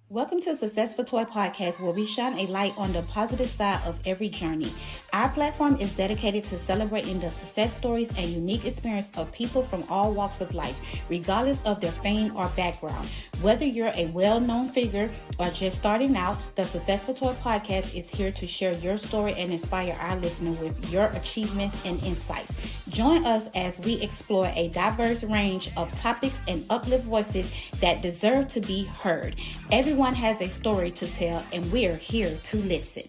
Welcome to Successful Toy Podcast, where we shine a light on the positive side of every journey. Our platform is dedicated to celebrating the success stories and unique experience of people from all walks of life, regardless of their fame or background. Whether you're a well-known figure or just starting out, the Successful Toy Podcast is here to share your story and inspire our listeners with your achievements and insights. Join us as we explore a diverse range of topics and uplift voices that deserve to be heard. Everyone has a story to tell, and we're here to listen.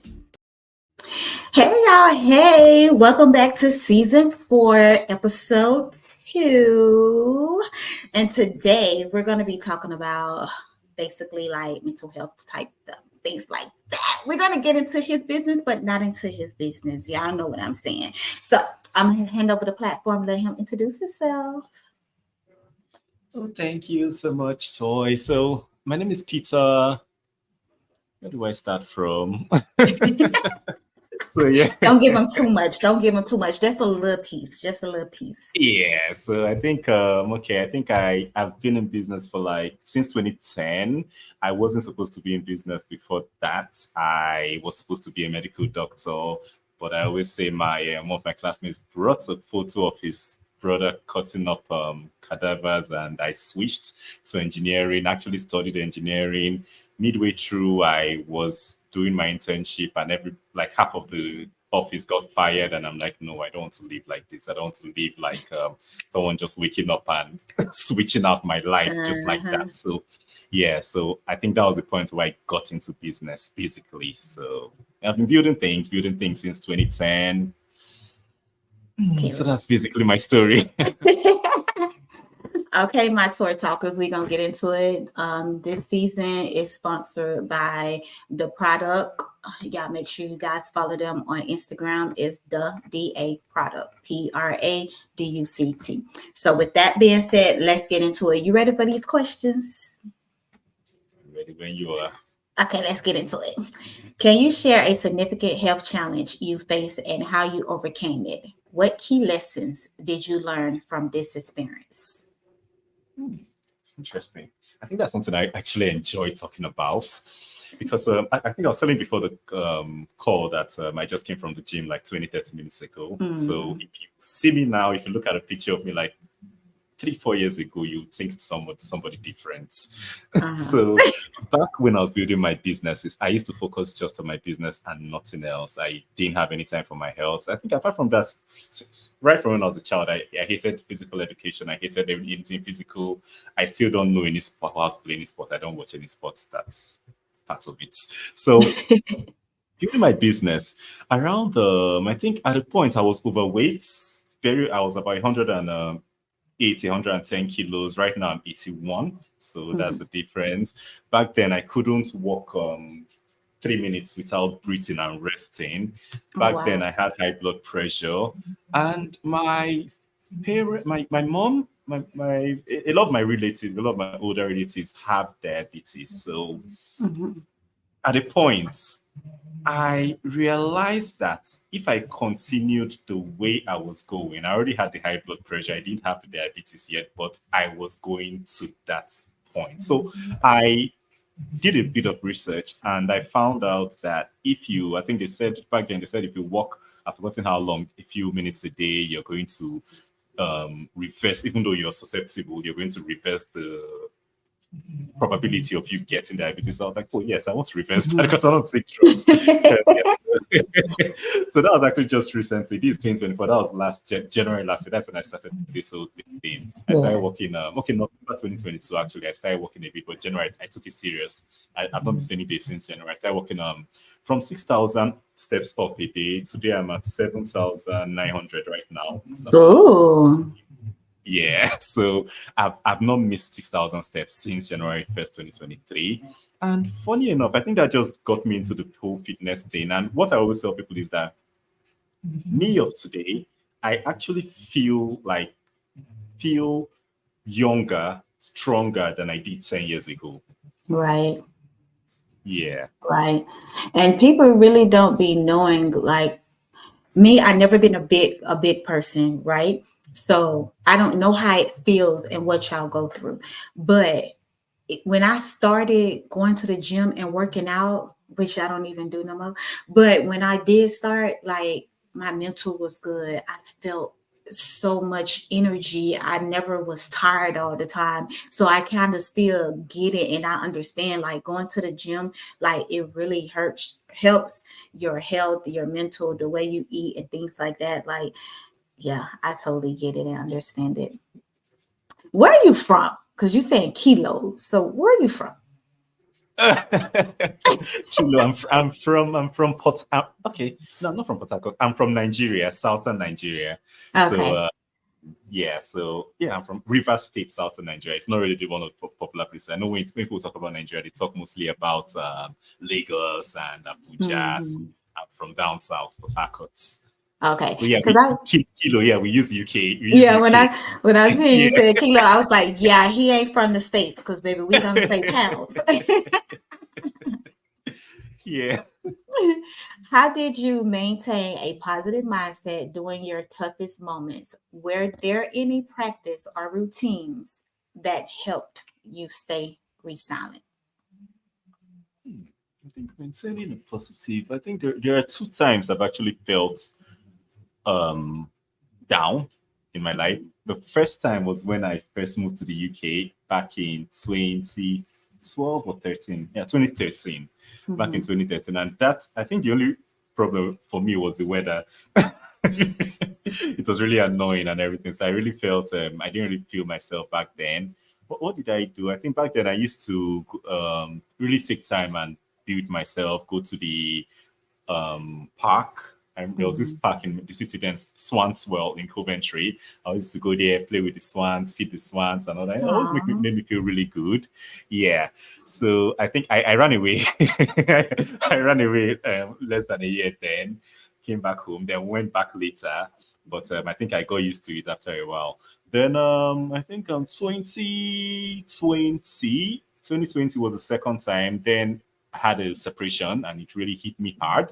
Hey, y'all. Hey, welcome back to season 4, episode 2. And today we're going to be talking about basically like mental health type stuff, things like that. We're going to get into his business, but not into his business. Y'all know what I'm saying. So I'm going to hand over the platform, let him introduce himself. Oh, thank you so much, Toy. So, my name is Peter. Where do I start from? Yeah. Don't give him too much. Don't give him too much. Just a little piece. Just a little piece. Yeah. So I think I've been in business for since 2010. I wasn't supposed to be in business before that. I was supposed to be a medical doctor, but I always say one of my classmates brought a photo of his brother cutting up cadavers, and I switched to engineering. Actually studied engineering. Midway through, I was doing my internship, and half of the office got fired, and I'm like, no, I don't want to live like this. I don't want to live like someone just waking up and switching out my life just like that. So yeah, so I think that was the point where I got into business basically. So I've been building things since 2010. So that's basically my story. Okay, my tour talkers, we're gonna get into it. This season is sponsored by The Product. Y'all make sure you guys follow them on Instagram. It's the DA Product, PRADUCT. So with that being said, let's get into it. You ready for these questions? Ready when you are. Okay, let's get into it. Can you share a significant health challenge you faced and how you overcame it? What key lessons did you learn from this experience? Interesting. I think that's something I actually enjoy talking about because I think I was telling before the call that I just came from the gym like 20-30 minutes ago. So if you see me now, if you look at a picture of me like 3-4 years ago, you think somebody different. So back when I was building my businesses, I used to focus just on my business and nothing else. I didn't have any time for my health. I think apart from that, right from when I was a child, I hated physical education. I hated anything physical. I still don't know any sport, how to play any sport. I don't watch any sports. That's part of it. So building my business around I think at a point I was overweight. I was about 110 kilos. Right now I'm 81, so that's the difference. Back then I couldn't walk 3 minutes without breathing and resting. Back then I had high blood pressure, and my mom, a lot of my relatives, a lot of my older relatives have diabetes. So at a point I realized that if I continued the way I was going, I already had the high blood pressure. I didn't have the diabetes yet, but I was going to that point. So I did a bit of research, and I found out that I think they said back then, if you walk, I've forgotten how long, a few minutes a day, you're going to reverse, even though you're susceptible, you're going to reverse the probability of you getting diabetes. So I was like, oh yes, I want to reverse that because I don't take drugs. So that was actually just recently. This 2024. That was January last year. That's when I started this whole thing. I started working. November 2022. Actually, I started working a bit, but January I took it serious. I've not missed any day since January. I started working from 6,000 steps up a day. Today I'm at 7,900 right now. Oh. Yeah, so I've not missed 6,000 steps since January 1st, 2023. And funny enough, I think that just got me into the whole fitness thing. And what I always tell people is that me of today, I actually feel younger, stronger than I did 10 years ago. Right. Yeah. Right. And people really don't be knowing, like me, I've never been a big person, right? So I don't know how it feels and what y'all go through. But when I started going to the gym and working out, which I don't even do no more, but when I did start, like my mental was good. I felt so much energy. I never was tired all the time. So I kind of still get it and I understand like going to the gym, like it really helps your health, your mental, the way you eat and things like that. Like, yeah, I totally get it and understand it. Where are you from? Because you're saying kilos. So where are you from? Kilo, I'm from Port. Okay, no, I'm not from Port Harcourt. I'm from Nigeria, southern Nigeria. So Okay. I'm from Rivers State, southern Nigeria. It's not really the one of the popular places. I know when people talk about Nigeria, they talk mostly about Lagos and Abuja. So Hmm. I'm from down south, Port Harcourt. Okay. So yeah, Because I kilo. Yeah, we use UK. We use yeah, UK. when I was hearing Yeah, you say kilo, I was like, yeah, he ain't from the States because baby, we gonna say pounds. yeah. How did you maintain a positive mindset during your toughest moments? Were there any practice or routines that helped you stay resilient? I think maintaining a positive. I think there are two times I've actually felt um down in my life. The first time was when I first moved to the UK back in 2012 or 13. Yeah, 2013. Back in Hmm. 2013. And that's, I think the only problem for me was the weather. It was really annoying and everything. So I really felt, I didn't really feel myself back then. What did I do? I think back then I used to really take time and be with myself, go to the park. And there was this Hmm. park in the city then, Swanswell in Coventry. I used to go there, play with the swans, feed the swans, and all that. It always made me feel really good. Yeah. So I think I ran away. I ran away less than a year then, came back home, then went back later. But I think I got used to it after a while. Then I think 2020 was the second time. Then I had a separation and it really hit me hard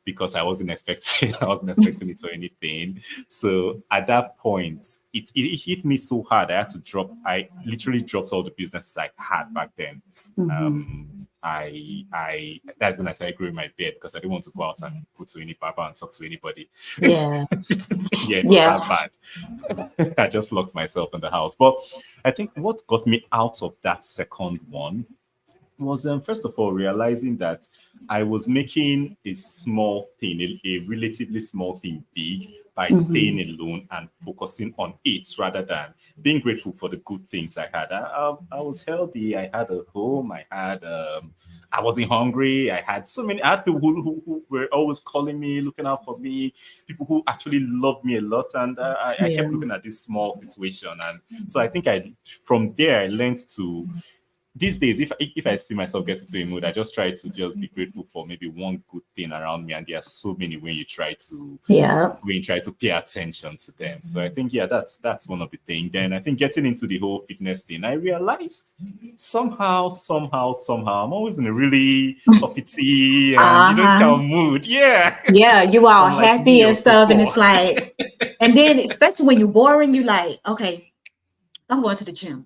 because I wasn't expecting I wasn't expecting it or anything. So at that point, it hit me so hard. I had to drop. I literally dropped all the businesses I had back then. Hmm. I that's when I started growing my beard because I didn't want to go out and go to any barber and talk to anybody. Yeah. Yeah, it was that Yeah. bad. I just locked myself in the house. But I think what got me out of that second one was first of all realizing that I was making a small thing, a relatively small thing big by Hmm. staying alone and focusing on it rather than being grateful for the good things I had. I was healthy. I had a home. I wasn't hungry. I had people who were always calling me, looking out for me, people who actually loved me a lot. And I Yeah. kept looking at this small situation. And so I think from there, I learned to these days, if I see myself get into a mood, I just try to just be grateful for maybe one good thing around me. And there are so many Yeah. when you try to pay attention to them. So I think that's one of the things. Then I think getting into the whole fitness thing, I realized somehow I'm always in a really uppity and this kind of Uh-huh. mood. Yeah. Yeah, you all Unlike happy me and of stuff, and before. it's like, and then especially when you're boring, you like, okay, I'm going to the gym.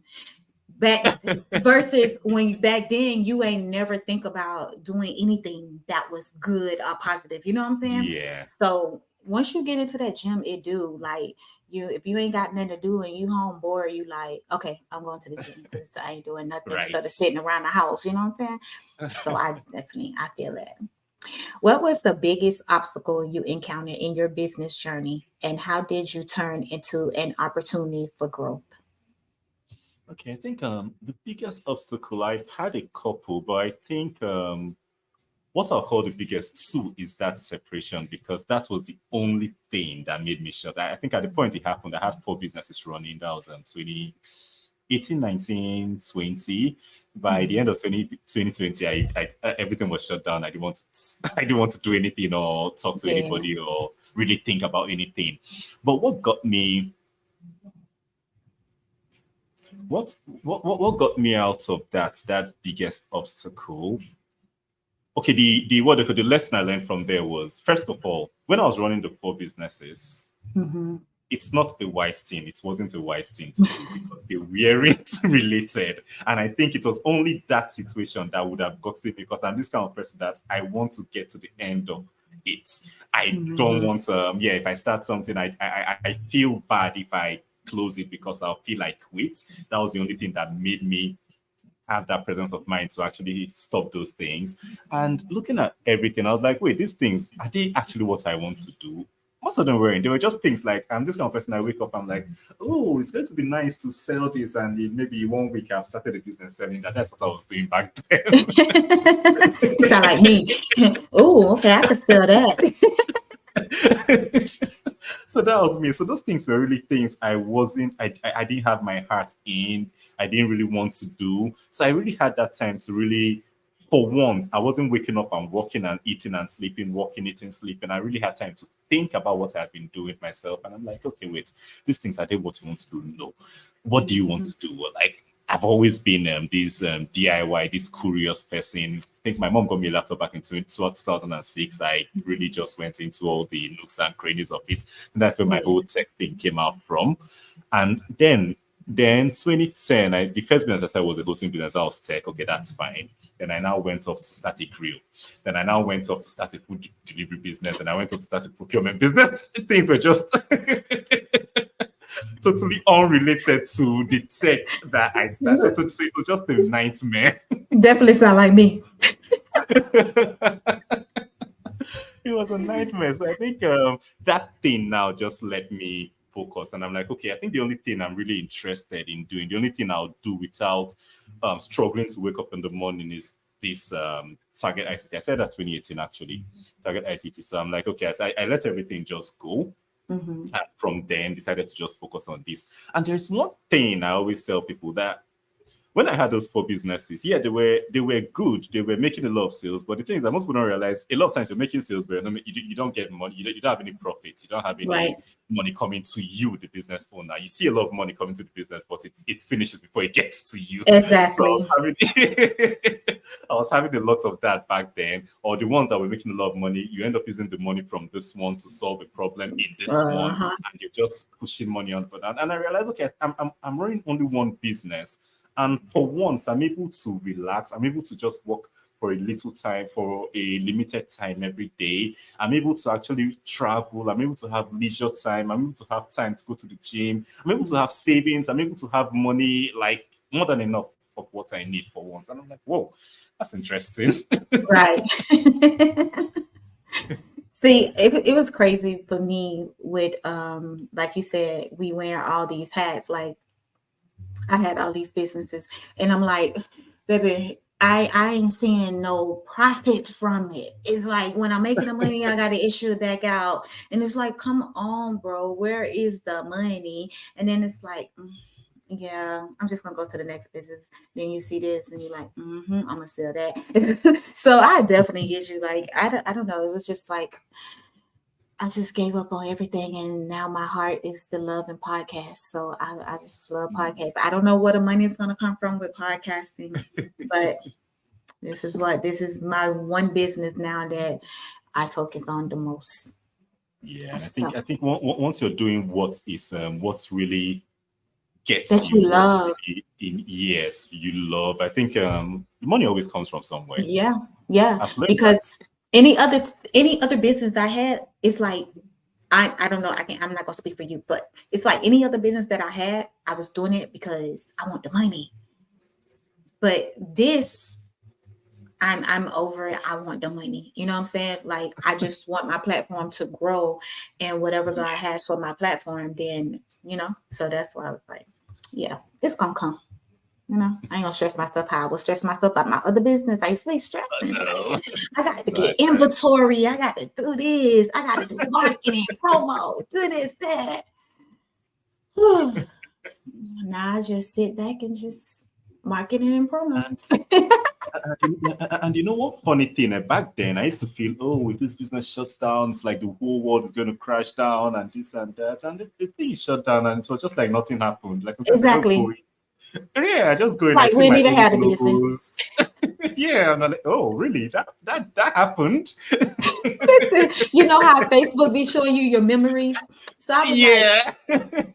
Back versus when you back then, you ain't never think about doing anything that was good or positive. You know what I'm saying? Yeah. So once you get into that gym, it do like you if you ain't got nothing to do and you home bored, you like, okay, I'm going to the gym because I ain't doing nothing Right. instead of sitting around the house. You know what I'm saying? So I feel that. What was the biggest obstacle you encountered in your business journey, and how did you turn into an opportunity for growth? Okay, I think the biggest obstacle I've had a couple, but I think what I'll call the biggest two is that separation because that was the only thing that made me shut. I think at the point it happened, I had four businesses running. That was 2018, 19, 20. By the end of 2020, everything was shut down. I didn't want to, I didn't want to do anything or talk to Yeah. anybody or really think about anything. But what what got me out of that biggest obstacle? Okay, the what they could the lesson I learned from there was first of all, when I was running the four businesses, Mm-hmm. it's not a wise thing. It wasn't a wise thing to do because they weren't related. And I think it was only that situation that would have gotten me, because I'm this kind of person that I want to get to the end of it. I don't want if I start something, I feel bad if I close it because I'll feel like quit. That was the only thing that made me have that presence of mind to actually stop those things. And looking at everything, I was like, wait, these things, are they actually what I want to do? Most of them weren't. They were just things like, I'm this kind of person, I wake up, I'm like, oh, it's going to be nice to sell this. And in maybe 1 week I've started a business selling that. That's what I was doing back then. You sound like me. Oh, okay, I could sell that. So that was me. So those things were really things I didn't have my heart in. I didn't really want to do. So I really had that time to really, for once, I wasn't waking up and working and eating and sleeping, working, eating, sleeping. I really had time to think about what I've been doing myself. And I'm like, okay, wait, these things, are they what you want to do? No. What do you want to do? Like, I've always been this DIY, this curious person. I think my mom got me a laptop back in 2006. I really just went into all the nooks and crannies of it. And that's where my whole tech thing came out from. And then 2010, the first business I started was a hosting business. I was tech. Okay, that's fine. Then I now went off to start a grill. Then I now went off to start a food delivery business. And I went off to start a procurement business. Things were just totally unrelated to the tech that I started. So it was just a nightmare. Definitely sound like me. It was a nightmare. So I think that thing now just let me focus. And I'm like, okay, I think the only thing I'm really interested in doing, the only thing I'll do without struggling to wake up in the morning is this Target ICT. I said that 2018 actually, Target ICT. So I'm like, okay, so I let everything just go. And from then decided to just focus on this. And there's one thing I always tell people, that when I had those 4 businesses, yeah, they were good. They were making a lot of sales. But the thing is that most people don't realize, a lot of times you're making sales, but you don't get money. You don't have any profits. You don't have any money coming to you, the business owner. You see a lot of money coming to the business, but it finishes before it gets to you. Exactly. So I was having a lot of that back then. Or the ones that were making a lot of money, you end up using the money from this one to solve a problem in this one, and you're just pushing money on. And I realized, okay, I'm running only one business. And for once, I'm able to relax. I'm able to just work for a little time, for a limited time every day. I'm able to actually travel. I'm able to have leisure time. I'm able to have time to go to the gym. I'm able to have savings. I'm able to have money, like more than enough of what I need for once. And I'm like, whoa, that's interesting. Right. See, it was crazy for me with, like you said, we wear all these hats. Like, I had all these businesses, and I'm like, baby, I ain't seeing no profit from it. It's like, when I'm making the money, I got to issue it back out. And it's like, come on, bro, where is the money? And then it's like, yeah, I'm just gonna go to the next business. Then you see this and you're like, I'm gonna sell that. So I definitely get you. Like, I don't know. It was just like, I just gave up on everything, and now my heart is the love and podcast. So I just love podcasts. I don't know where the money is going to come from with podcasting, but this is my one business now that I focus on the most. Yeah, I think once you're doing what's really gets that you love, really you love. I think the money always comes from somewhere. Yeah, because any other business I had, it's like, I don't know, I'm not gonna speak for you, but it's like any other business that I had, I was doing it because I want the money. But this, I'm over it. I want the money. You know what I'm saying? Like, I just want my platform to grow, and whatever God has for my platform, then, so that's why I was like, yeah, it's gonna come. I ain't gonna stress myself how I was stressing myself about my other business. I used to be stressing. I got to get inventory. I got to do this. I got to do marketing, promo, do this, that. Now I just sit back and just marketing and promo. And you know what funny thing? Back then, I used to feel, oh, if this business shuts down, it's like the whole world is going to crash down and this and that. And the thing shut down, and so just like nothing happened. Like, exactly. I just go in. Like, and we see didn't even my have the logos. business. Yeah, I'm like, oh, really? That happened? You know how Facebook be showing you your memories? So I was like, Yeah.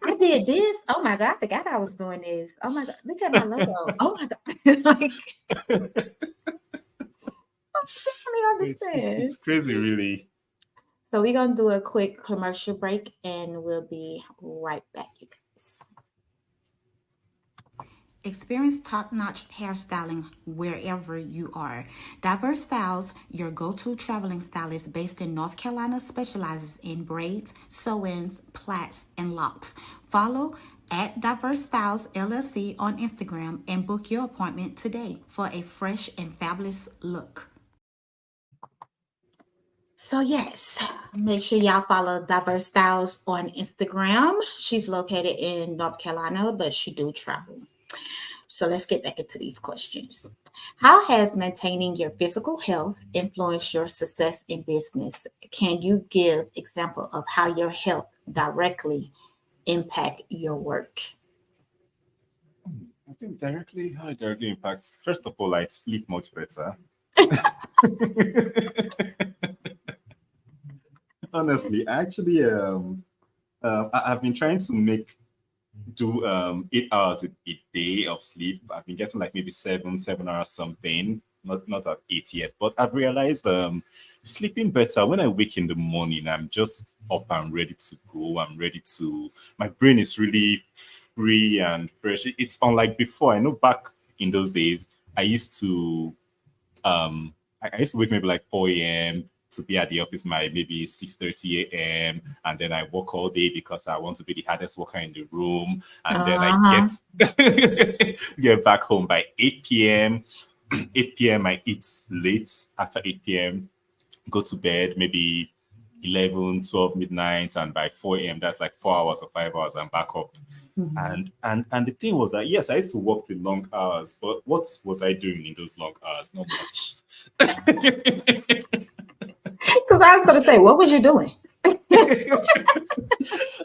I did this. Oh my God, I forgot I was doing this. Oh my God, look at my logo. Oh my God. Like, I understand. It's crazy, really. So we're gonna do a quick commercial break and we'll be right back, you guys. Experience top-notch hairstyling wherever you are. Diverse Styles, your go-to traveling stylist based in North Carolina, specializes in braids, sew-ins, plaits, and locks. Follow at Diverse Styles LLC on Instagram and book your appointment today for a fresh and fabulous look. So yes, make sure y'all follow Diverse Styles on Instagram. She's located in North Carolina, but she do travel. So let's get back into these questions. How has maintaining your physical health influenced your success in business? Can you give example of how your health directly impact your work? I think how it directly impacts. First of all, I sleep much better. Honestly, actually, I've been trying to do 8 hours a day of sleep. I've been getting like maybe 7 hours something. Not at 8 yet, but I've realized sleeping better. When I wake in the morning, I'm just up and ready to go. My brain is really free and fresh. It's unlike before. I know back in those days, I used to I used to wake maybe like 4 a.m. to be at the office by maybe 6:30 a.m. And then I work all day because I want to be the hardest worker in the room. And then I Uh-huh. get back home by 8 p.m. 8 p.m. I eat late after 8 p.m. Go to bed maybe 11, 12 midnight, and by 4 a.m. that's like 4 hours or 5 hours. I'm back up. And the thing was that yes, I used to work the long hours, but what was I doing in those long hours? Not much. Because I was going to say, what was you doing?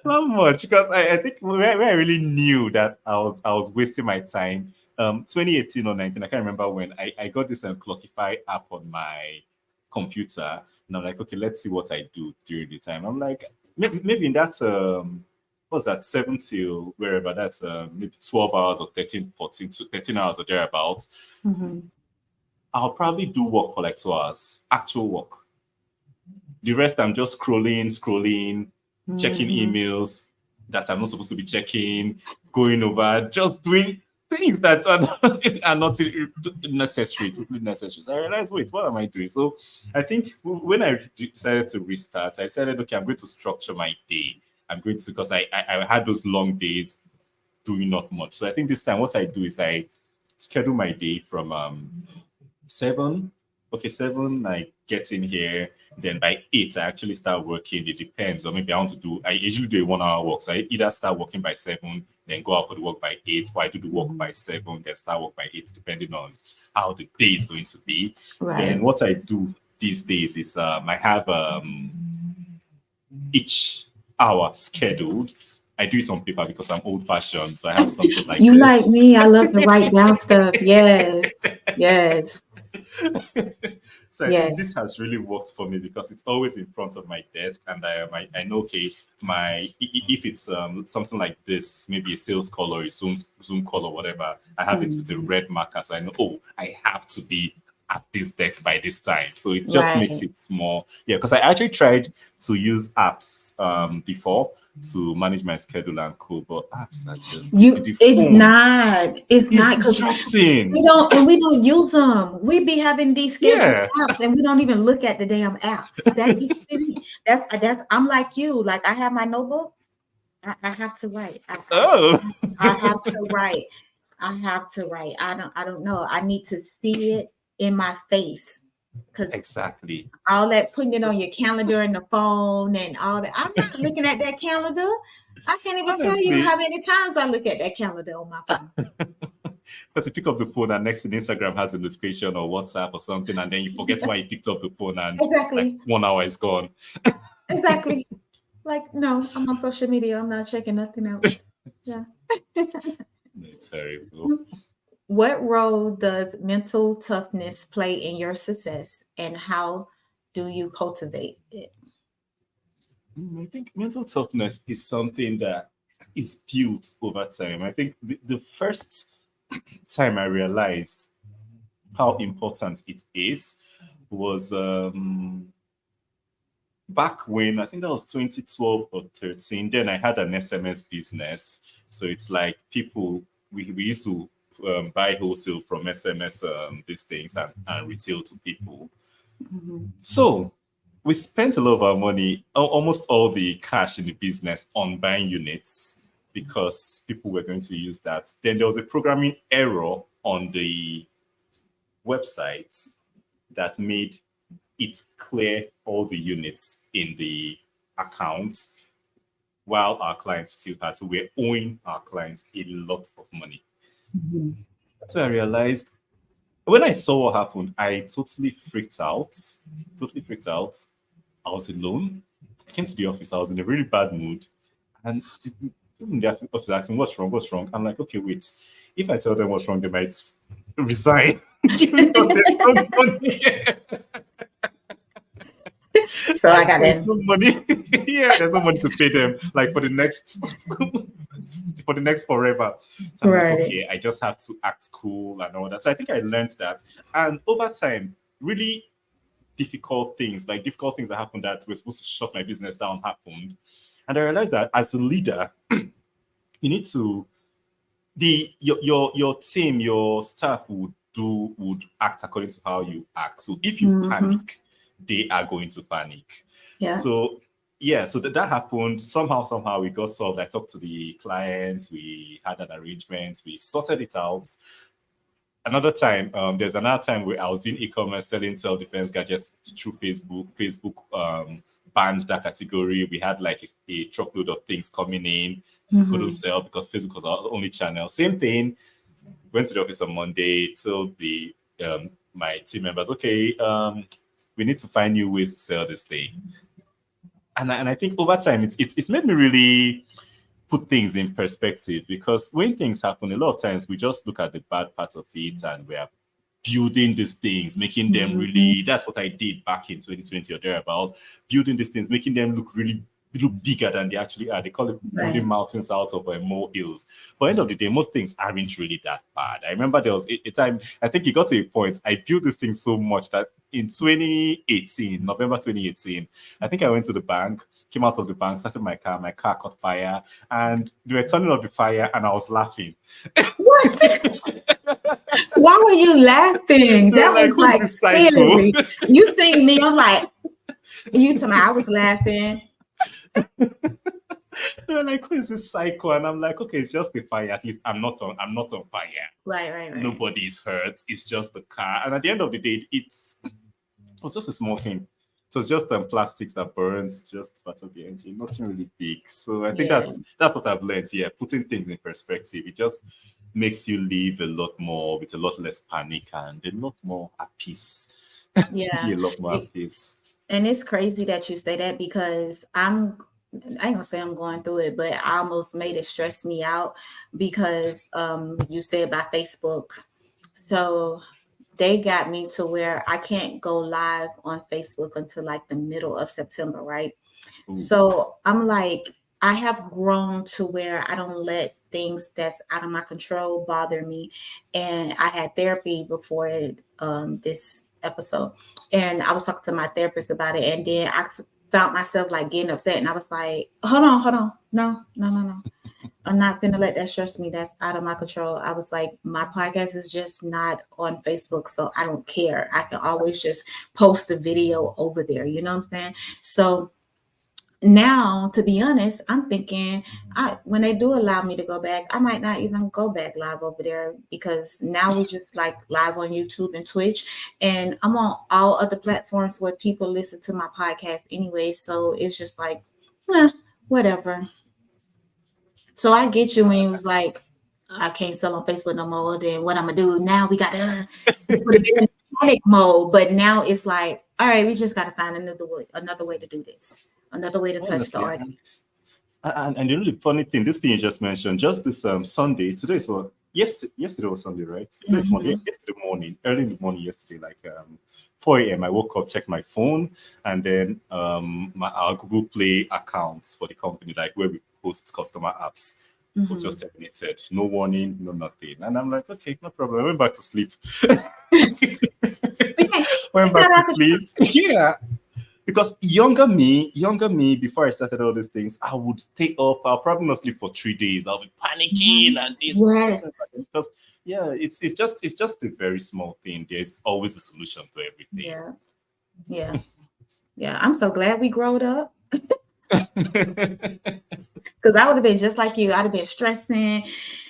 Not much, because I think where I really knew that I was wasting my time. 2018 or 19, I can't remember when I got this Clockify app on my computer, and I'm like, okay, let's see what I do during the time. I'm like, maybe in that what's that, 7 till wherever, that's maybe 12 hours or 13, 14 to 13 hours or thereabouts. I'll probably do work for like 2 hours, actual work. The rest I'm just scrolling, checking emails that I'm not supposed to be checking, going over, just doing things that are not necessary, totally necessary. So I realized, wait, what am I doing? So I think when I decided to restart, I decided, okay, I'm going to structure my day. I'm going to, because I had those long days doing not much. So I think this time what I do is I schedule my day from 7. Okay, 7, I get in here. Then by 8, I actually start working. It depends. Or maybe I usually do a 1 hour work. So I either start working by 7, then go out for the work by 8, or I do the work by 7, then start work by 8, depending on how the day is going to be. Right. Then what I do these days is I have each hour scheduled. I do it on paper because I'm old fashioned. So I have something like you this. like me, I love to write down stuff. Yes. So I think this has really worked for me because it's always in front of my desk, and I know, okay, if it's something like this, maybe a sales call or a Zoom call or whatever, I have it with a red marker, so I know, oh, I have to be at this desk by this time. So it just makes it more, because I actually tried to use apps before to manage my schedule and cool, but apps are just it's not distracting. We don't use them. We be having these scheduled apps and we don't even look at the damn apps. That is that's I'm like you. Like I have my notebook. I have to write. I have to write. I have to write. I don't know. I need to see it in my face. Exactly. All that putting it on your calendar and the phone and all that. I'm not looking at that calendar. I can't even tell you how many times I look at that calendar on my phone. Because you pick up the phone and next thing Instagram has a notification or WhatsApp or something, and then you forget why you picked up the phone and like 1 hour is gone. Exactly. Like, no, I'm on social media. I'm not checking nothing else. Yeah. It's terrible. What role does mental toughness play in your success, and how do you cultivate it? I think mental toughness is something that is built over time. I think the first time I realized how important it is was back when I think that was 2012 or 13. Then I had an SMS business. So it's like people, we used to buy wholesale from SMS these things and retail to people. Mhm. So we spent a lot of our money, almost all the cash in the business on buying units because people were going to use that. Then there was a programming error on the website that made it clear all the units in the accounts while our clients still had. So we're owing our clients a lot of money. Mhm. So I realized when I saw what happened, I totally freaked out. Totally freaked out. I was alone. I came to the office. I was in a really bad mood. And even the office asking, what's wrong? What's wrong? I'm like, okay, wait. If I tell them what's wrong, they might resign. Because there's no money. So I got There's in. no money. Yeah, there's no money to pay them like for the next forever. So I'm like, Right. okay, I just have to act cool and all that. So I think I learned that. And over time, really difficult things, like difficult things that happened that were supposed to shut my business down happened. And I realized that as a leader, you need to your team, your staff would act according to how you act. So if you Mhm. panic, they are going to panic. Yeah. So yeah, so that happened. Somehow we got solved. I talked to the clients, we had an arrangement, we sorted it out. Another time, there's another time where I was doing e-commerce selling self-defense gadgets through Facebook. Facebook banned that category. We had like a truckload of things coming in. We couldn't Mhm. sell because Facebook was our only channel. Same thing. Went to the office on Monday, told the my team members, okay, we need to find new ways to sell this thing. And I think over time, it's made me really put things in perspective because when things happen, a lot of times we just look at the bad parts of it and we are building these things, making them Mhm. really. That's what I did back in 2020 or thereabout, building these things, making them look bigger than they actually are. They call it building Right. mountains out of molehills. But end of the day, most things aren't really that bad. I remember there was a time, I think it got to a point, I built this thing so much that in 2018, November 2018, I think I went to the bank, came out of the bank, started my car caught fire, and they were turning off the fire, and I was laughing. What? Why were you laughing? They were That like, was who is like this psycho? scary. You see me, I'm like, you told me I was laughing. They were like, who is this psycho? And I'm like, okay, it's just the fire. At least I'm not on fire. Right. Nobody's hurt. It's just the car. And at the end of the day, it was just a small thing. So it's just plastics that burns, just part of the engine, nothing really big. So I think Yeah. that's what I've learned. Yeah, putting things in perspective. It just makes you live a lot more with a lot less panic and a lot more at peace. Yeah. Be a lot more It- at peace. and it's crazy that you say that because I ain't gonna say I'm going through it, but I almost made it stress me out because you said about Facebook. So they got me to where I can't go live on Facebook until like the middle of September, right? Ooh. So I'm like, I have grown to where I don't let things that's out of my control bother me. And I had therapy before this episode, and I was talking to my therapist about it, and then I found myself like getting upset, and I was like, hold on, no. I'm not gonna let that stress me. That's out of my control. I was like, my podcast is just not on Facebook, so I don't care. I can always just post a video over there. You know what I'm saying? So now, to be honest, I'm thinking when they do allow me to go back, I might not even go back live over there because now we're just like live on YouTube and Twitch, and I'm on all other platforms where people listen to my podcast anyway. So it's just like, whatever. So I get you when you was like, I can't sell on Facebook no more. Then what I'm gonna do now? We got to put it in panic mode. But now it's like, all right, we just got to find another way to do this, another way to touch the Honestly, audience. and the really funny thing, this thing you just mentioned, just this Sunday, today is what yesterday was Sunday, right? Today's Monday. Yesterday morning, early in the morning, yesterday, like 4 a.m. I woke up, checked my phone, and then our Google Play accounts for the company, like where we post customer apps, was just terminated. No warning, no nothing. And I'm like, okay, no problem. I went back to sleep. Went back to sleep. Yeah. Because younger me, before I started all these things, I would stay up. I'll probably not sleep for 3 days. I'll be panicking and this. Yes. Because it's just a very small thing. There's always a solution to everything. Yeah. I'm so glad we growed up. Because I would have been just like you. I'd have been stressing,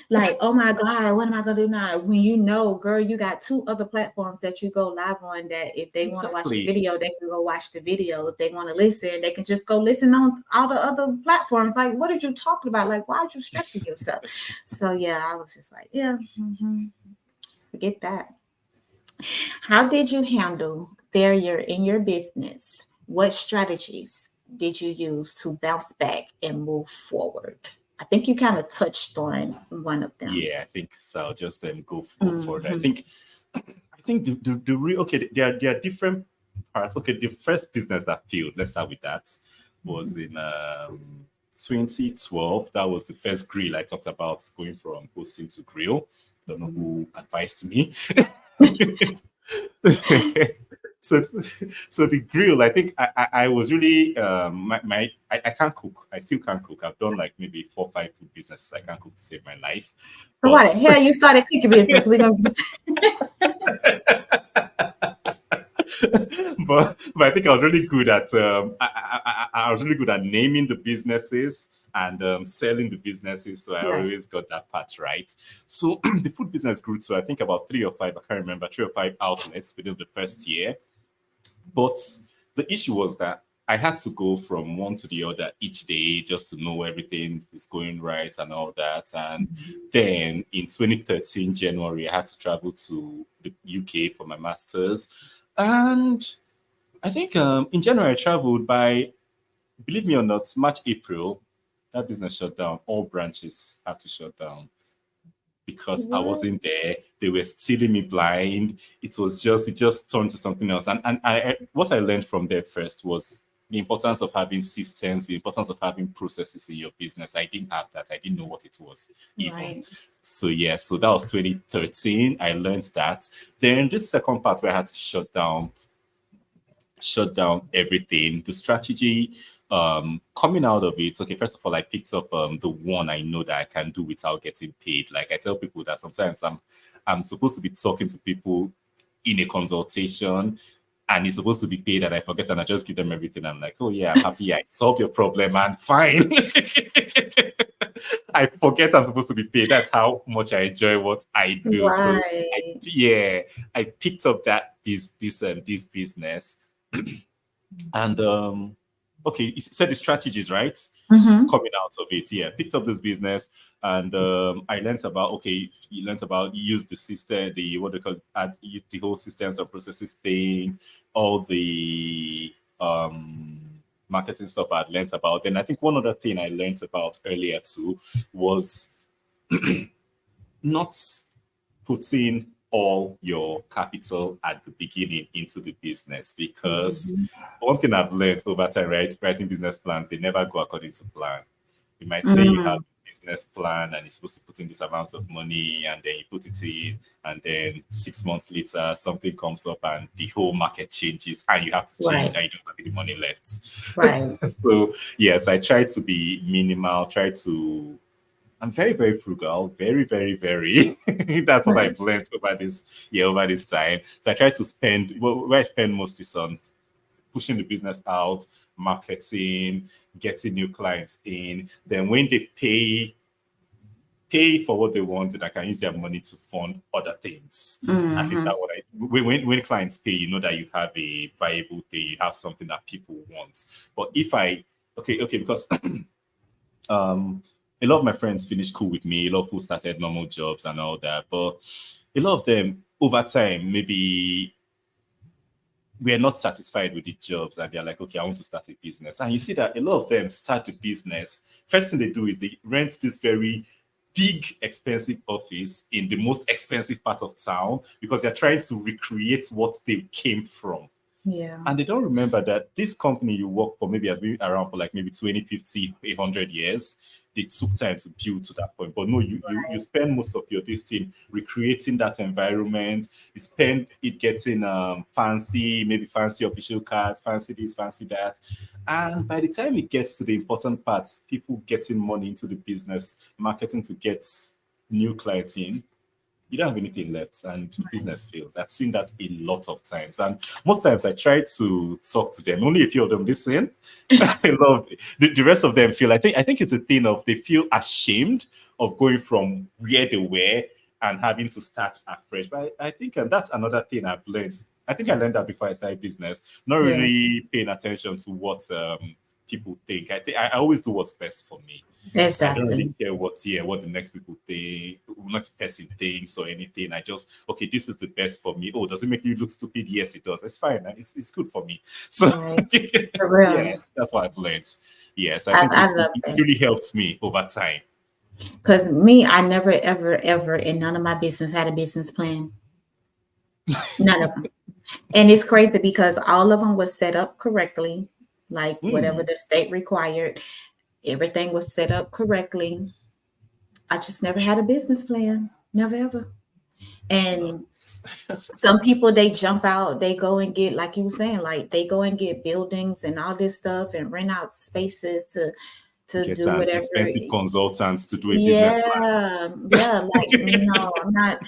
like, oh my God, what am I gonna do now? When you know, girl, you got 2 other platforms that you go live on, that if they want to watch the video, they can go watch the video. If they want to listen, they can just go listen on all the other platforms. Like, what are you talking about? Like, why are you stressing yourself? So yeah, I was just like, forget that. How did you handle failure in your business? What strategies did you use to bounce back and move forward? I think you kind of touched on one of them. Yeah, I think so. I'll just go forward. I think the real, okay, there are different parts. Okay, the first business that failed, let's start with that, was in 2012. That was the first grill I talked about, going from hosting to grill. Don't know who advised me. So the grill, I think I was really I can't cook. I still can't cook. I've done like maybe 4 or 5 food businesses. I can't cook to save my life. But what the hell you started cooking business? We're gonna but I think I was really good at I was really good at naming the businesses and selling the businesses, so I always got that part right. So the food business grew to, I think, about 3 or 5, I can't remember, 3 or 5 outlets within the first year. But the issue was that I had to go from one to the other each day just to know everything is going right and all that. And then in 2013 January, I had to travel to the UK for my master's. And I think in January I traveled. By, believe me or not, March, April, that business shut down. All branches had to shut down because I wasn't there. They were stealing me blind. It just turned to something else. And what I learned from there first was the importance of having systems, the importance of having processes in your business. I didn't have that. I didn't know what it was even. Right. So that was 2013. I learned that. Then this second part where I had to shut down everything, the strategy coming out of it. Okay, first of all, I picked up the one I know that I can do without getting paid. Like, I tell people that sometimes I'm supposed to be talking to people in a consultation and it's supposed to be paid, and I forget, and I just give them everything. I'm like, oh yeah, I'm happy I solved your problem and fine. I forget I'm supposed to be paid. That's how much I enjoy what I do. Right. So I picked up this business. And okay, you said the strategies, right? Coming out of it, picked up this business, and I learned about, use the system, the what they call the whole systems and processes things, all the marketing stuff I'd learned about. Then I think one other thing I learned about earlier too was not putting all your capital at the beginning into the business, because one thing I've learned over time, writing business plans, they never go according to plan. You might say you have a business plan and you're supposed to put in this amount of money, and then you put it in, and then 6 months later something comes up and the whole market changes and you have to change, and you don't have any money left. Right. So yes, I try to be minimal, I'm very, very frugal, very, very, very. That's what I've learned over this time. So I try to spend, where I spend most is on pushing the business out, marketing, getting new clients in. Then when they pay for what they wanted, I can use their money to fund other things. At least that's what when clients pay, you know that you have a viable thing, you have something that people want. But if because a lot of my friends finished school with me. A lot of people started normal jobs and all that. But a lot of them, over time, maybe we're not satisfied with the jobs. And they're like, okay, I want to start a business. And you see that a lot of them start a business. First thing they do is they rent this very big, expensive office in the most expensive part of town because they're trying to recreate what they came from. Yeah. And they don't remember that this company you work for maybe has been around for like maybe 20, 50, 100 years. They took time to build to that point. But no, you spend most of your this thing recreating that environment. You spend it getting fancy, maybe fancy official cars, fancy this, fancy that. And by the time it gets to the important parts, people getting money into the business, marketing to get new clients in, you don't have anything left and the business fails. I've seen that a lot of times. And most times I try to talk to them. Only a few of them listen. I love the rest of them feel, I think it's a thing of they feel ashamed of going from where they were and having to start afresh. But I think and that's another thing I've learned. I think I learned that before I started business, not really paying attention to what people think. I always do what's best for me. I don't really care what the next people think, next person thinks or anything. I just this is the best for me. Oh, does it make you look stupid? Yes, it does. It's fine. It's good for me. So yeah, that's what I've learned. Yes, I think it really helped me over time. Because me, I never, ever, ever in none of my business had a business plan. None of them. And it's crazy because all of them was set up correctly, like whatever the state required. Everything was set up correctly. I just never had a business plan. Never, ever. And some people, they jump out, they go and get, like you were saying, like they go and get buildings and all this stuff and rent out spaces to get do whatever. Expensive consultants to do a business plan. Yeah. Like, no, I'm not.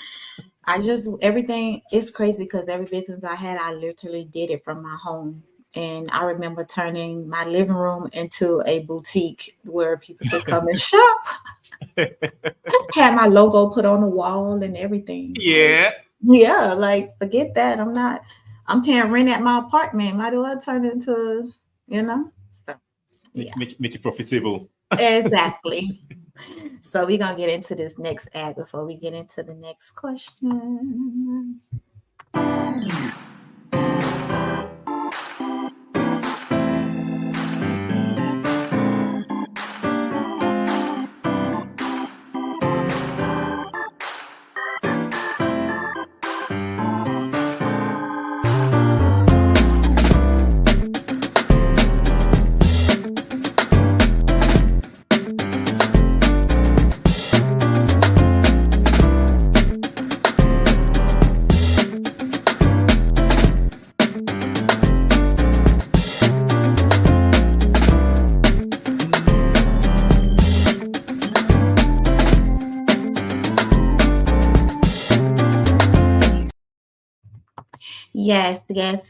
Everything is crazy because every business I had, I literally did it from my home. And I remember turning my living room into a boutique where people could come and shop. Had my logo put on the wall and everything. Yeah. Like forget that. I'm paying rent at my apartment. Might as well turn it into, So yeah. Make it profitable. Exactly. So we're gonna get into this next ad before we get into the next question.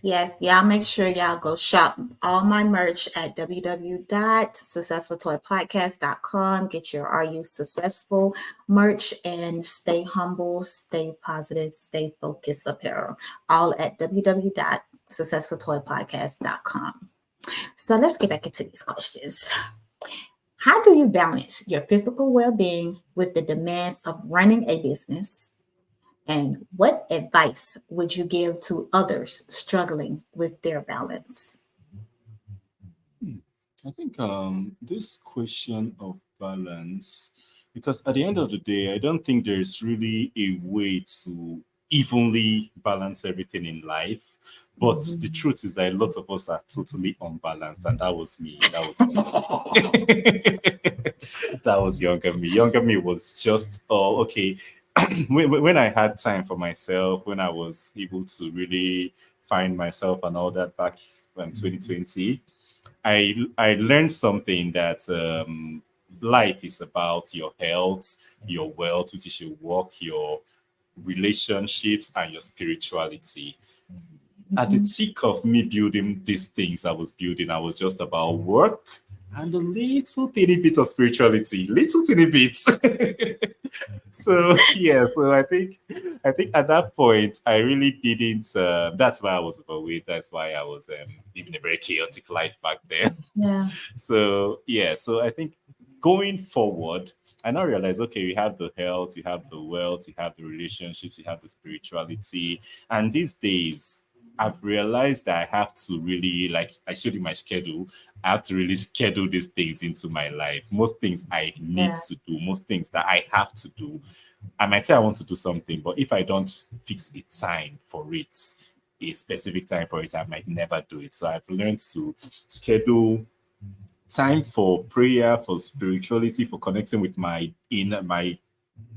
Yes. Y'all make sure y'all go shop all my merch at www.successfultoypodcast.com. Get your Are You Successful merch and stay humble, stay positive, stay focused apparel. All at www.successfultoypodcast.com. So let's get back into these questions. How do you balance your physical well-being with the demands of running a business? And what advice would you give to others struggling with their balance? I think this question of balance, because at the end of the day, I don't think there is really a way to evenly balance everything in life. But the truth is that a lot of us are totally unbalanced, and that was me. That was younger me. Younger me was just okay. When I had time for myself, when I was able to really find myself and all that back in 2020, I learned something that life is about your health, your wealth, which is your work, your relationships, and your spirituality. At the thick of me building these things I was building, I was just about work and a little teeny bit of spirituality, little teeny bits. So I think at that point I really didn't. That's why I was overweight. That's why I was living a very chaotic life back then. Yeah. So I think going forward, I now realize, okay, you have the health, you have the wealth, you have the relationships, you have the spirituality, and these days I've realized that I have to really, like I showed you my schedule, I have to really schedule these things into my life. Most things I need Yeah. to do, most things that I have to do. I might say I want to do something, but if I don't fix a time for it, a specific time for it, I might never do it. So I've learned to schedule time for prayer, for spirituality, for connecting with my inner, my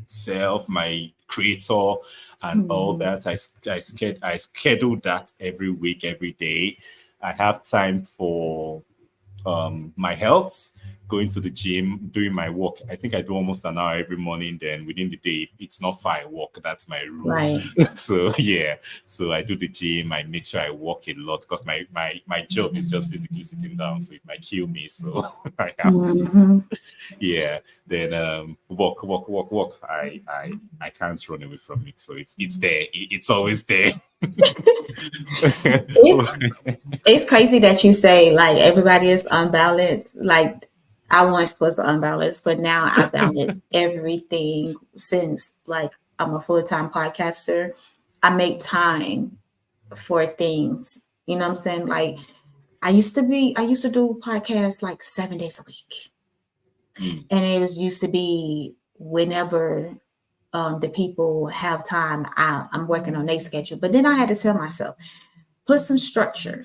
self, my creator, and all Mhm. that. I schedule that every week, every day. I have time for my health, going to the gym, doing my walk. I think I do almost an hour every morning. Then within the day, if it's not far, I walk. That's my rule. Right. So yeah, so I do the gym. I make sure I walk a lot because my job is just physically sitting down, so it might kill me. So I have to, Hmm. yeah. Then walk. I can't run away from it. So it's there. It's always there. It's it's crazy that you say like everybody is unbalanced. Like I once was unbalanced, but now I balance everything since like I'm a full-time podcaster. I make time for things. You know what I'm saying? Like I used to do podcasts like 7 days a week. Mm, And it was used to be whenever the people have time, I'm working on their schedule. But then I had to tell myself, put some structure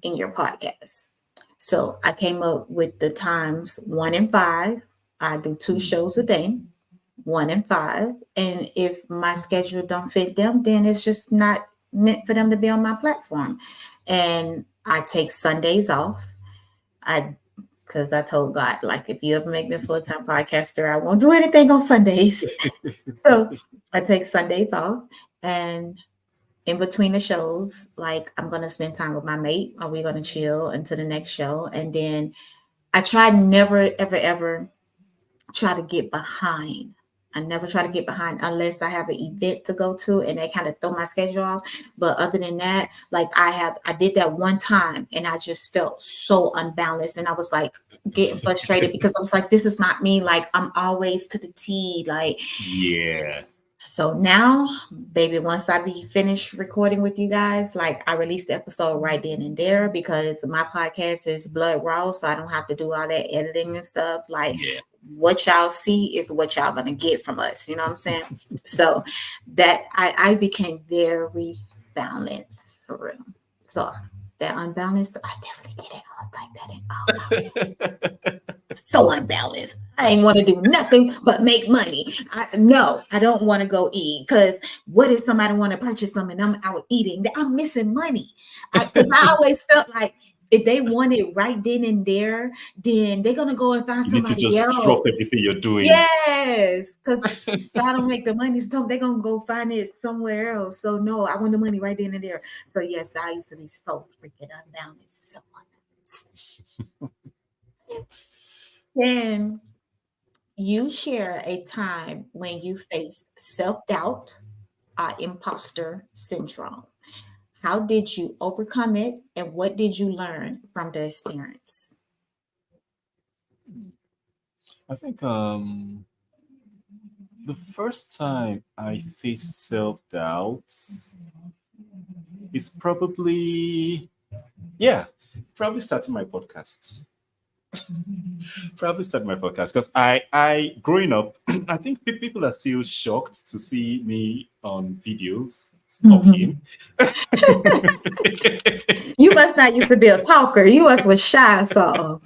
in your podcast. So I came up with the times 1 and 5. I do two mm. shows a day, 1 and 5. And if my schedule don't fit them, then it's just not meant for them to be on my platform. And I take Sundays off. I because I told God, like, if you ever make me a full time podcaster, I won't do anything on Sundays. So I take Sundays off, and in between the shows, like I'm gonna spend time with my mate, or we're gonna chill until the next show. And then I try never, ever, ever try to get behind. I never try to get behind unless I have an event to go to and they kind of throw my schedule off. But other than that, like I did that one time and I just felt so unbalanced. And I was like getting frustrated because I was like, this is not me. Like I'm always to the T. Like Yeah. so now, baby, once I be finished recording with you guys, like I release the episode right then and there because my podcast is blood raw, so I don't have to do all that editing and stuff. Like Yeah. what y'all see is what y'all gonna get from us. You know what I'm saying? So that I became very balanced for real. So that unbalanced, I definitely get it. I was like that in all my so unbalanced. I ain't want to do nothing but make money. I don't want to go eat because what if somebody want to purchase something and I'm out eating? I'm missing money. Because I always felt like if they want it right then and there, then they're gonna go and find You need to somebody just drop else. everything you're doing. Yes, because I don't make the money, so they're gonna go find it somewhere else. So no, I want the money right then and there. So yes, I used to be so freaking unbalanced. So unbalanced. Then you share a time when you faced self doubt or imposter syndrome. How did you overcome it and what did you learn from the experience? I think the first time I faced self-doubts is probably, yeah, probably starting my podcast. Probably start my podcast because I growing up, I think people are still shocked to see me on videos talking. Mhm. You must not used to be a talker. You must was shy. So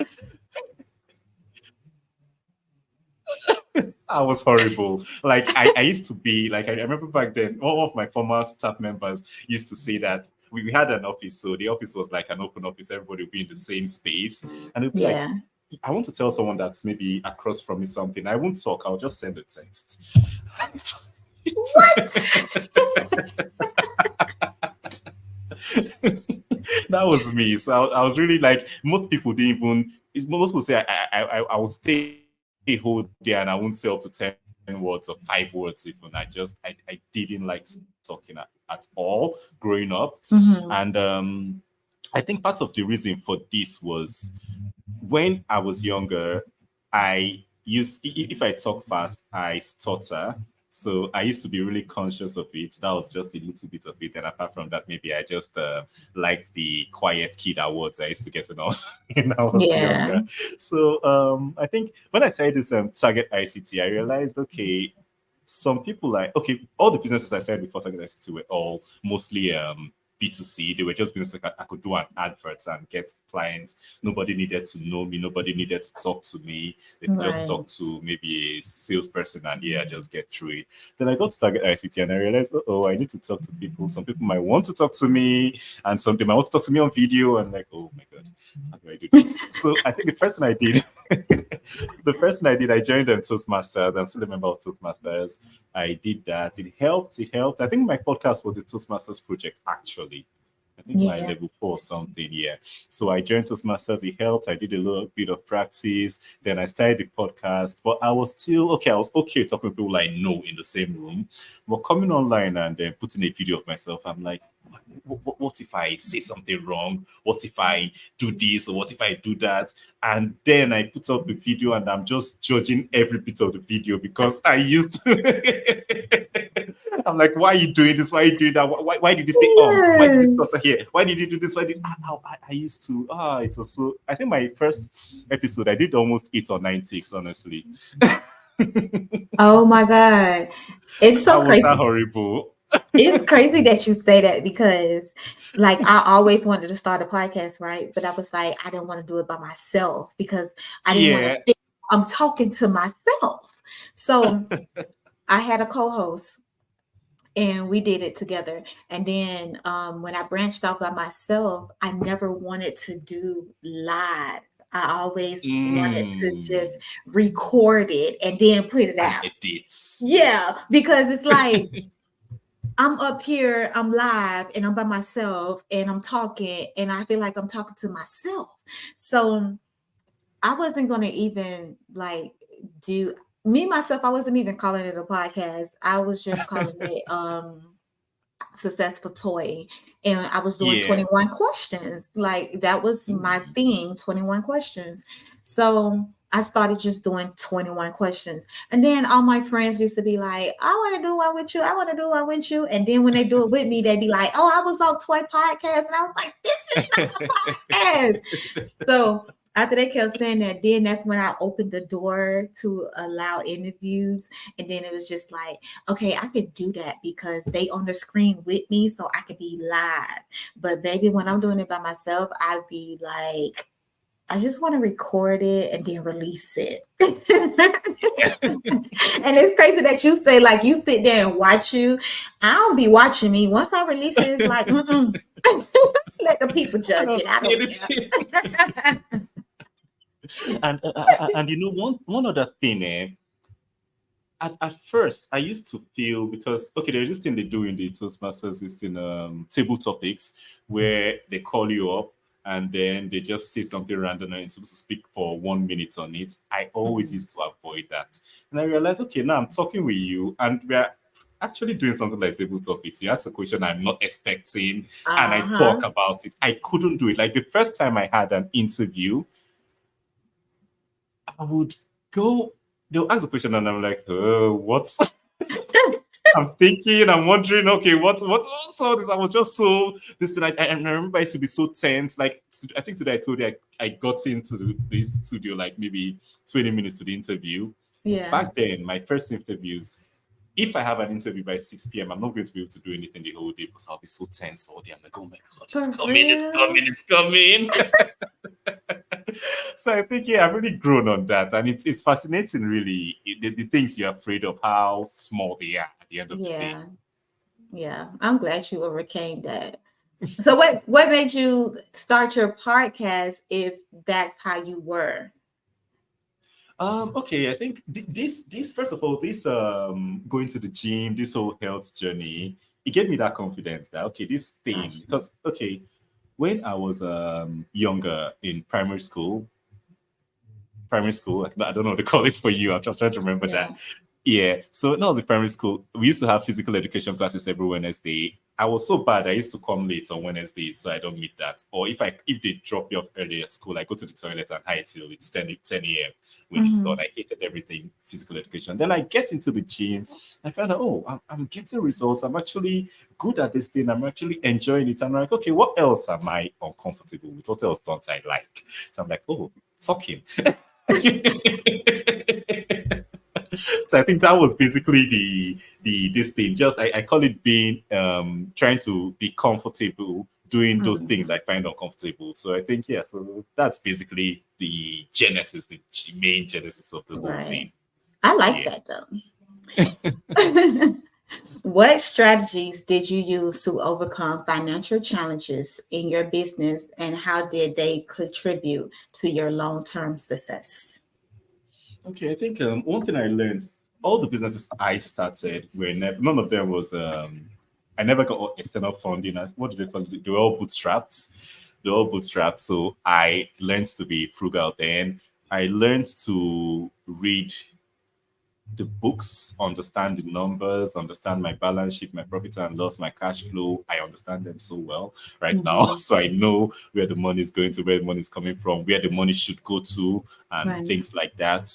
I was horrible. Like I used to be like, I remember back then, all of my former staff members used to say that we had an office. So the office was like an open office. Everybody would be in the same space. And it'd be like, yeah. I want to tell someone that's maybe across from me something. I won't talk. I'll just send a text. What? That was me. So I was really like, most people didn't even. Most people say I would stay whole day and I won't say up to 10 words or 5 words even. I didn't like talking at all growing up, Mhm. and I think part of the reason for this was when I was younger, I if I talk fast, I stutter. So I used to be really conscious of it. That was just a little bit of it. And apart from that, maybe I just liked the quiet kid awards I used to get when I was, when I was Yeah. younger. So I think when I started this Target ICT, I realized, okay, some people like, okay, all the businesses I said before Target ICT were all mostly B2C. They were just businesses I could do an advert and get clients. Nobody needed to know me. Nobody needed to talk to me. They could just Right. talk to maybe a salesperson and yeah, just get through it. Then I got to Target ICT and I realized, oh, I need to talk to people. Some people might want to talk to me and some they might want to talk to me on video. And like, oh my God, how do I do this? So I think the first thing I did, I joined them Toastmasters. I'm still a member of Toastmasters. I did that. It helped. It helped. I think my podcast was a Toastmasters project, actually. I think my Yeah. level 4 or something, yeah. So I joined Toastmasters. It helped. I did a little bit of practice. Then I started the podcast. But I was still okay. I was okay talking to people I know in the same room. But coming online and then putting a video of myself, I'm like, what if I say something wrong? What if I do this or what if I do that? And then I put up the video and I'm just judging every bit of the video because I used to. I'm like, why are you doing this? Why are you doing that? Why did you say why did you stutter here? Why did you do this? Why did I used to it was so I think my first episode I did almost 8 or 9 takes, honestly. Oh my God. It's I so was that crazy. horrible. It's crazy that you say that because, like, I always wanted to start a podcast, right? But I was like, I didn't want to do it by myself because I didn't want to Yeah. think I'm talking to myself. So I had a co-host and we did it together. And then when I branched off by myself, I never wanted to do live. I always wanted to just Mm. record it and then put it And out. edits. Yeah, because it's like I'm up here, I'm live, and I'm by myself, and I'm talking, and I feel like I'm talking to myself. So I wasn't gonna even like do me myself. I wasn't even calling it a podcast. I was just calling it successful toy, and I was doing Yeah. 21 questions. Like that was my Mm. thing, 21 questions. So I started just doing 21 questions. And then all my friends used to be like, I want to do one with you. I want to do one with you. And then when they do it with me, they'd be like, oh, I was on Toy Podcast. And I was like, this is not a podcast. So after they kept saying that, then that's when I opened the door to allow interviews. And then it was just like, okay, I could do that because they on the screen with me, so I could be live. But baby, when I'm doing it by myself, I'd be like, I just want to record it and then release it. And it's crazy that you say like you sit there and watch you. I don't be watching me. Once I release it, it's like, let the people judge it. I don't care. And you know one other thing, at first I used to feel because okay, there's this thing they do in the Toastmasters is in table topics where they call you up and then they just say something random and you're supposed to speak for 1 minute on it. I always used to avoid that. And I realized, okay, now I'm talking with you and we're actually doing something like table topics. You ask a question I'm not expecting and I Uh-huh. talk about it. I couldn't do it. Like the first time I had an interview, I would go, they'll ask a question and I'm like, what's I'm thinking, I'm wondering, okay, what's all this? I was just so this like I remember I used to be so tense. Like I think today I told you I got into this studio like maybe 20 minutes to the interview. Yeah. Back then, my first interviews, if I have an interview by 6 p.m., I'm not going to be able to do anything the whole day because I'll be so tense all day. I'm like, oh my God, it's For coming, it's real? coming, it's coming. So I think, yeah, I've really grown on that. And it's fascinating, really, the things you're afraid of, how small they are at the end of the day. Yeah. Yeah. I'm glad you overcame that. So what made you start your podcast if that's how you were? Okay, I think this first of all, this going to the gym, this whole health journey, it gave me that confidence that okay, this thing, Gosh. because okay, when I was younger in primary school, I don't know what to call it for you. I'm just trying to remember Yeah. that. Yeah. So when I was in primary school, we used to have physical education classes every Wednesday. I was so bad. I used to come late on Wednesdays, so I don't meet that. Or if they drop me off early at school, I go to the toilet and hide till it's 10 a.m. when it's done. I hated everything physical education. Then I get into the gym. I found out, oh, I'm getting results. I'm actually good at this thing. I'm actually enjoying it. I'm like, okay, what else am I uncomfortable with? What else don't I like? So I'm like, oh, talking. So I think that was basically the this thing. Just I call it being trying to be comfortable doing those things I find uncomfortable. So I think so that's basically the genesis, the main genesis of the whole thing. I like that though. What strategies did you use to overcome financial challenges in your business, and how did they contribute to your long-term success? Okay, I think one thing I learned, all the businesses I started were none of them was I never got external funding. What do they call it? They were all bootstrapped. They were all bootstrapped. So I learned to be frugal then. I learned to read the books, understand the numbers, understand my balance sheet, my profit and loss, my cash flow. I understand them so well right now. So I know where the money is going to, where the money is coming from, where the money should go to, and things like that.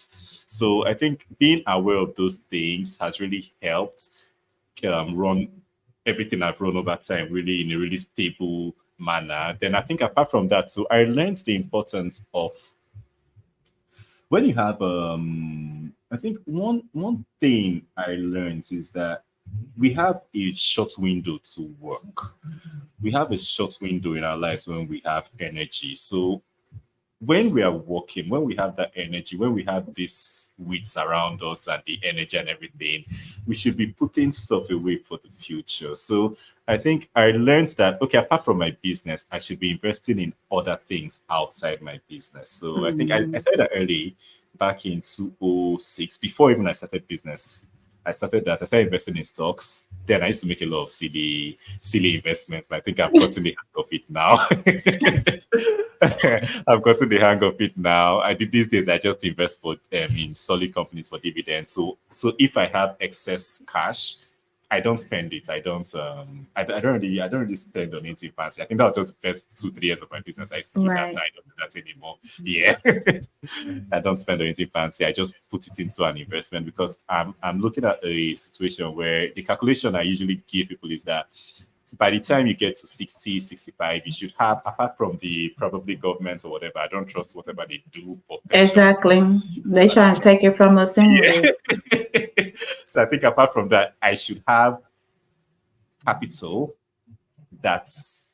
So I think being aware of those things has really helped run everything I've run over time really in a really stable manner. Then I think apart from that, so I learned the importance of when you have I think one thing I learned is that we have a short window to work. We have a short window in our lives when we have energy. So when we are working, when we have that energy, when we have these wits around us and the energy and everything, we should be putting stuff away for the future. So I think I learned that, okay, apart from my business, I should be investing in other things outside my business. So I think I said that early back in 2006, before even I started business. I started investing in stocks. Then I used to make a lot of silly investments, but I think I've gotten the hang of it now. I've gotten the hang of it now. These days I just invest for in solid companies for dividends. So if I have excess cash, I don't spend it. I don't really spend on anything fancy. I think that was just the first 2-3 years of my business. I used to do that. I don't do that anymore. Yeah. I don't spend on anything fancy. I just put it into an investment because I'm looking at a situation where the calculation I usually give people is that by the time you get to 60, 65, you should have, apart from the probably government or whatever, I don't trust whatever they do for pension. Exactly. They trying to take it from us anyway. Yeah. So I think apart from that, I should have capital that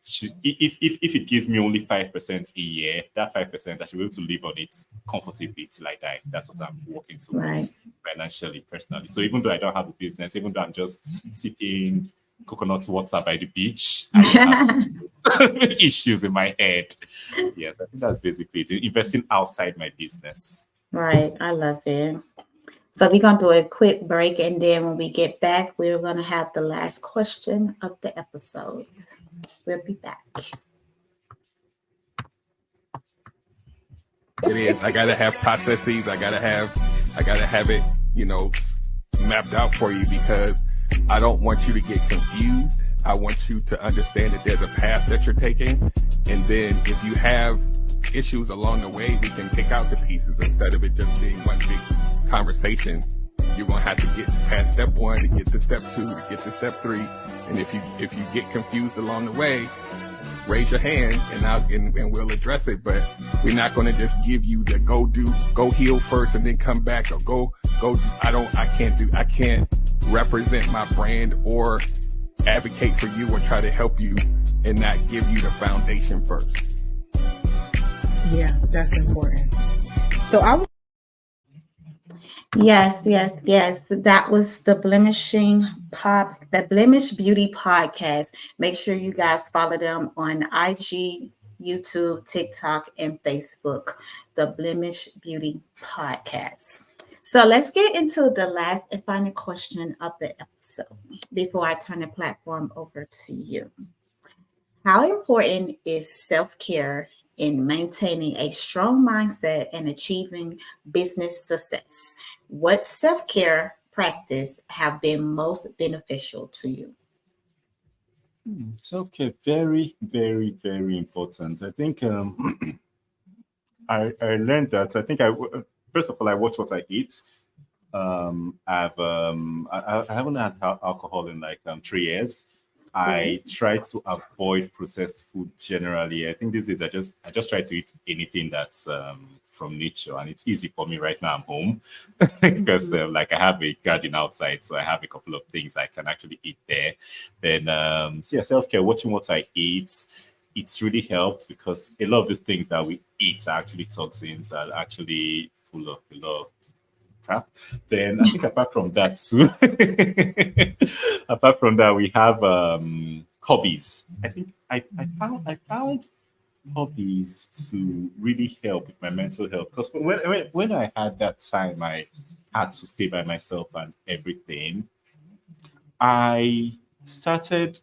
should, if it gives me only 5% a year, that 5% I should be able to live on it comfortably till I die. That's what I'm working towards financially, personally. So even though I don't have a business, even though I'm just sipping coconut water by the beach, I don't have issues in my head. Yes, I think that's basically it. Investing outside my business. Right. I love it. So we're going to do a quick break, and then when we get back, we're going to have the last question of the episode. We'll be back. It is. I gotta have processes. I gotta have it, mapped out for you, because I don't want you to get confused. I want you to understand that there's a path that you're taking, and then if you have issues along the way, we can pick out the pieces instead of it just being one big conversation. You're gonna have to get past step 1 to get to step 2 to get to step 3, and if you get confused along the way, raise your hand and we'll address it. But we're not going to just give you the go heal first and then come back, or go. I can't represent my brand or advocate for you or try to help you and not give you the foundation first. Yeah, that's important. So Yes. That was the Blemish Beauty Podcast. Make sure you guys follow them on IG, YouTube, TikTok, and Facebook. The Blemish Beauty Podcast. So let's get into the last and final question of the episode before I turn the platform over to you. How important is self-care in maintaining a strong mindset and achieving business success? What self-care practice have been most beneficial to you? Self-care, very, very, very important. I think I learned that. I think first of all, I watch what I eat. I haven't had alcohol in like 3 years. I try to avoid processed food generally. I think this is I just try to eat anything that's from nature, and it's easy for me right now. I'm home because like I have a garden outside, so I have a couple of things I can actually eat there. Then so yeah, self care, watching what I eat. It's really helped because a lot of these things that we eat are actually toxins, are actually full of a lot of crap. Then I think apart from that too, apart from that, we have hobbies. I think I found hobbies to really help with my mental health because when I had that time, I had to stay by myself and everything. I started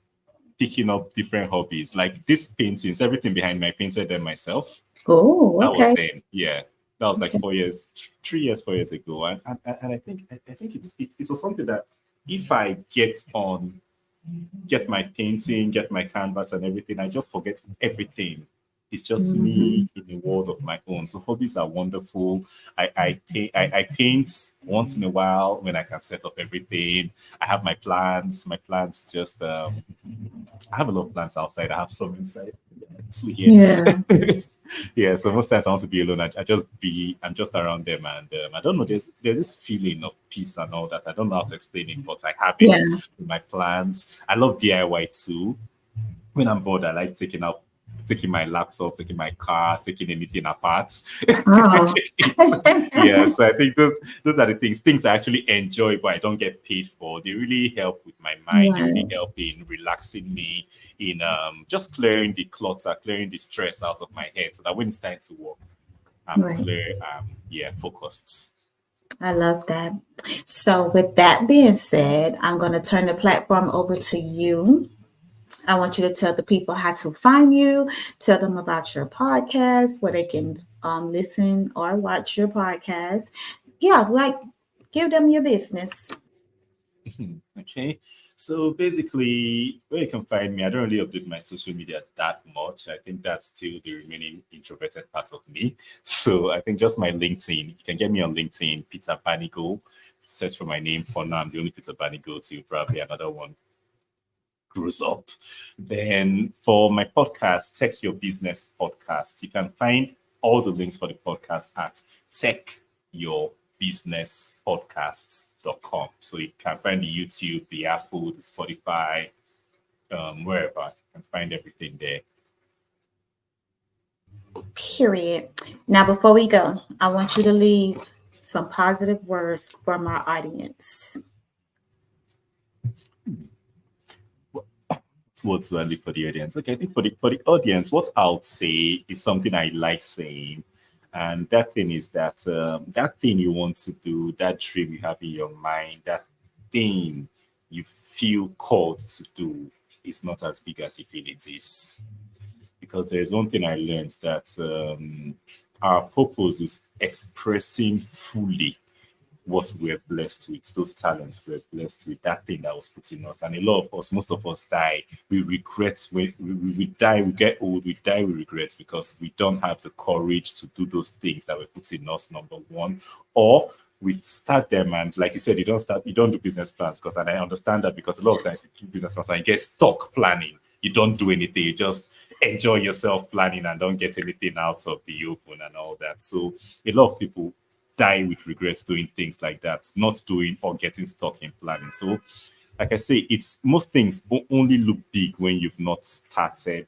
picking up different hobbies like these paintings. Everything behind me, I painted them myself. Oh, That was okay. then, yeah. That was like Okay. 4 years, 3 years, 4 years ago, and I think it was something that if I get my painting, get my canvas and everything, I just forget everything. It's just Hmm. me in a world of my own. So hobbies are wonderful. I paint once in a while when I can set up everything. I have my plants. My plants just I have a lot of plants outside. I have some inside. Two here. Yeah. Yeah, so most times I want to be alone. I'm just around them, and I don't know. There's this feeling of peace and all that. I don't know how to explain it, but I have it Yeah. with my plants. I love DIY too. When I'm bored, I like taking my laptop, taking my car, taking anything apart. Oh. Yeah, so I think those are the things I actually enjoy, but I don't get paid for. They really help with my mind. They really Right. help in relaxing me, in just clearing the clutter, clearing the stress out of my head, so that when it's time to work, I'm Right. clear, yeah, focused. I love that. So, with that being said, I'm going to turn the platform over to you. I want you to tell the people how to find you, tell them about your podcast, where they can listen or watch your podcast. Yeah, like give them your business. Okay. So basically, where you can find me, I don't really update my social media that much. I think that's still the remaining introverted part of me. So I think just my LinkedIn. You can get me on LinkedIn, Peter Banigo. Search for my name for now. I'm the only Peter Banigo till probably another one grows up. Then for my podcast, Tech Your Business Podcast, you can find all the links for the podcast at techyourbusinesspodcasts.com. So you can find the YouTube, the Apple, the Spotify, wherever. You can find everything there. Period. Now, before we go, I want you to leave some positive words for my audience. Towards only for the audience. Okay, I think for the audience, what I'll say is something I like saying, and that thing is that that thing you want to do, that dream you have in your mind, that thing you feel called to do, is not as big as you feel it is. Because there's one thing I learned that our purpose is expressing fully what we're blessed with, those talents we're blessed with, that thing that was put in us. And a lot of us, most of us die. We regret, we die, we get old, we die with regrets because we don't have the courage to do those things that were put in us, number one. Or we start them and like you said, you don't do business plans because, and I understand that because a lot of times you do business plans and you get stuck planning. You don't do anything, you just enjoy yourself planning and don't get anything out of the open and all that. So a lot of people die with regrets doing things like that, not doing or getting stuck in planning. So, like I say, it's most things only look big when you've not started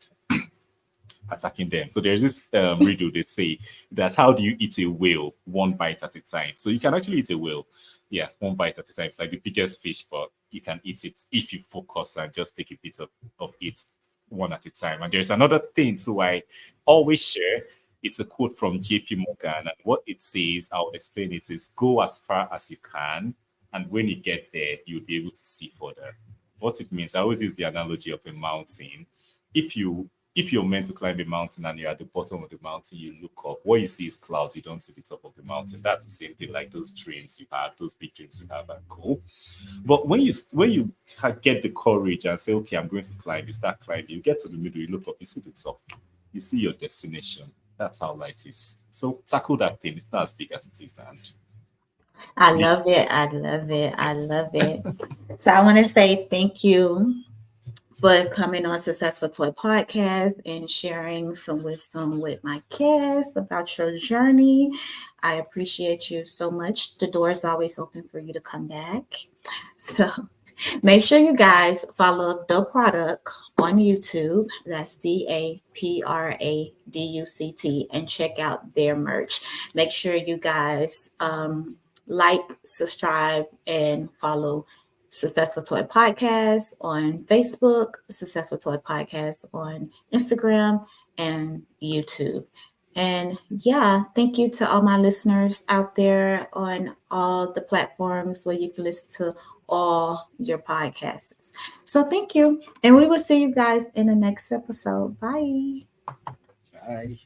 attacking them. So there's this riddle they say that how do you eat a whale one bite at a time? So you can actually eat a whale, yeah, one bite at a time. It's like the biggest fish, but you can eat it if you focus and just take a bit of it one at a time. And there's another thing too I always share. It's a quote from JP Morgan, and what it says, I'll explain it, is go as far as you can, and when you get there, you'll be able to see further. What it means, I always use the analogy of a mountain. If you if you're meant to climb a mountain and you're at the bottom of the mountain, you look up. What you see is clouds. You don't see the top of the mountain. That's the same thing like those dreams you have, those big dreams you have, are cool. But when you get the courage and say, okay, I'm going to climb, you start climbing, you get to the middle, you look up, you see the top, you see your destination. That's how life is. So tackle that thing. It's not as big as it is. And I love it. I love it. I love it. So I want to say thank you for coming on Successful Toy Podcast and sharing some wisdom with my guests about your journey. I appreciate you so much. The door is always open for you to come back. So make sure you guys follow The Product on YouTube. That's DAPRADUCT, and check out their merch. Make sure you guys like, subscribe, and follow Successful Toy Podcast on Facebook, Successful Toy Podcast on Instagram and YouTube. And yeah, thank you to all my listeners out there on all the platforms where you can listen to all your podcasts. So thank you. And we will see you guys in the next episode. Bye. Bye.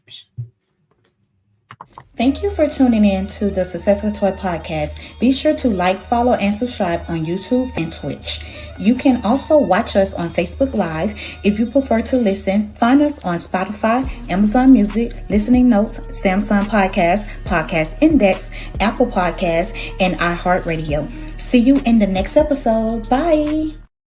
Thank you for tuning in to the Successful Toy Podcast. Be sure to like, follow, and subscribe on YouTube and Twitch. You can also watch us on Facebook Live. If you prefer to listen, find us on Spotify, Amazon Music, Listening Notes, Samsung Podcast, Podcast Index, Apple Podcasts, and iHeartRadio. See you in the next episode. Bye.